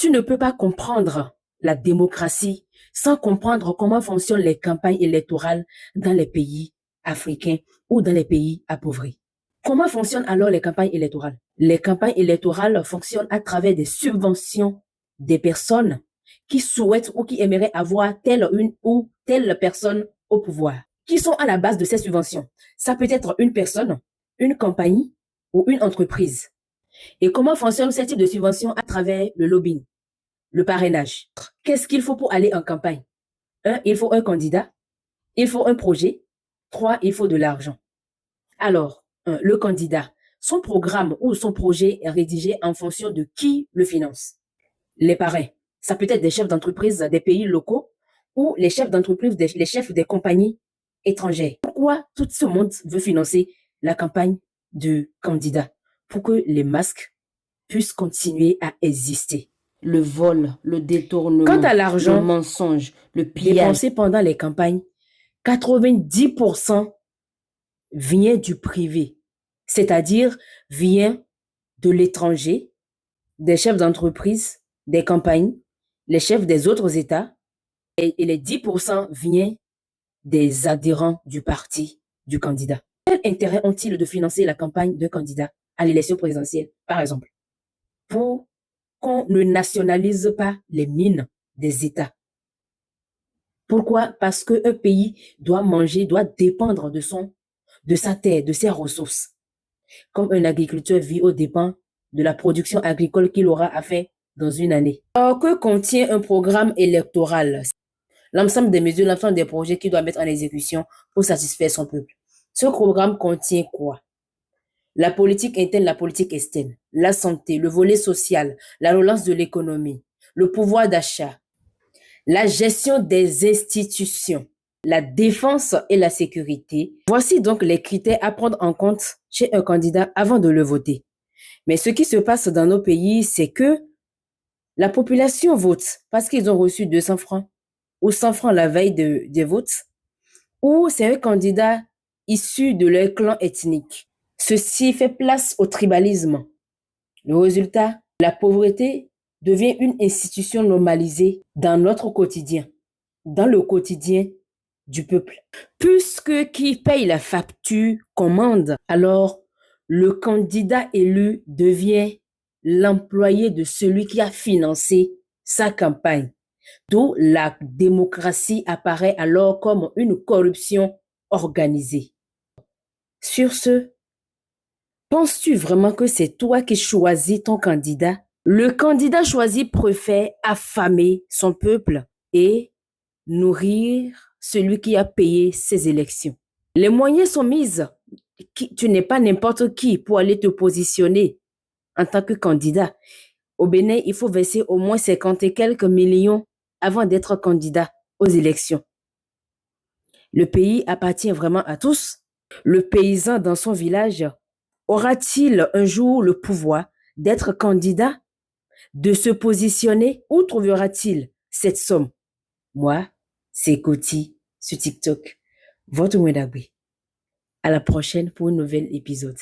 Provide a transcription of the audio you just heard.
Tu ne peux pas comprendre la démocratie sans comprendre comment fonctionnent les campagnes électorales dans les pays africains ou dans les pays appauvris. Comment fonctionnent alors les campagnes électorales? Les campagnes électorales fonctionnent à travers des subventions des personnes qui souhaitent ou qui aimeraient avoir telle une ou telle personne au pouvoir. Qui sont à la base de ces subventions? Ça peut être une personne, une compagnie ou une entreprise. Et comment fonctionne ce type de subvention? À travers le lobbying, le parrainage. Qu'est-ce qu'il faut pour aller en campagne? 1, il faut un candidat. Il faut un projet. 3, il faut de l'argent. Alors, le candidat, son programme ou son projet est rédigé en fonction de qui le finance. Les parrains, ça peut être des chefs d'entreprise des pays locaux ou les chefs d'entreprise, les chefs des compagnies étrangères. Pourquoi tout ce monde veut financer la campagne du candidat? Pour que les masques puissent continuer à exister. Le vol, le détournement, quant à l'argent, le mensonge, le pillage dépensé pendant les campagnes, 90% vient du privé, c'est-à-dire vient de l'étranger, des chefs d'entreprise, des campagnes, les chefs des autres États, et les 10% viennent des adhérents du parti du candidat. Quel intérêt ont-ils de financer la campagne d'un candidat à l'élection présidentielle, par exemple? Pour qu'on ne nationalise pas les mines des États. Pourquoi? Parce qu'un pays doit manger, doit dépendre de sa terre, de ses ressources. Comme un agriculteur vit aux dépens de la production agricole qu'il aura à faire dans une année. Alors, que contient un programme électoral? L'ensemble des mesures, l'ensemble des projets qu'il doit mettre en exécution pour satisfaire son peuple. Ce programme contient quoi? La politique interne, la politique externe, la santé, le volet social, la relance de l'économie, le pouvoir d'achat, la gestion des institutions, la défense et la sécurité. Voici donc les critères à prendre en compte chez un candidat avant de le voter. Mais ce qui se passe dans nos pays, c'est que la population vote parce qu'ils ont reçu 200 francs ou 100 francs la veille des votes, ou c'est un candidat issu de leur clan ethnique. Ceci fait place au tribalisme. Le résultat, la pauvreté devient une institution normalisée dans notre quotidien, dans le quotidien du peuple. Puisque qui paye la facture commande, alors le candidat élu devient l'employé de celui qui a financé sa campagne. D'où la démocratie apparaît alors comme une corruption organisée. Sur ce, penses-tu vraiment que c'est toi qui choisis ton candidat? Le candidat choisi préfère affamer son peuple et nourrir celui qui a payé ses élections. Les moyens sont mis. Tu n'es pas n'importe qui pour aller te positionner en tant que candidat. Au Bénin, il faut verser au moins 50 et quelques millions avant d'être candidat aux élections. Le pays appartient vraiment à tous. Le paysan dans son village aura-t-il un jour le pouvoir d'être candidat, de se positionner? Où trouvera-t-il cette somme? Moi, c'est Koti sur TikTok. Votre Mwendagbe. À la prochaine pour un nouvel épisode.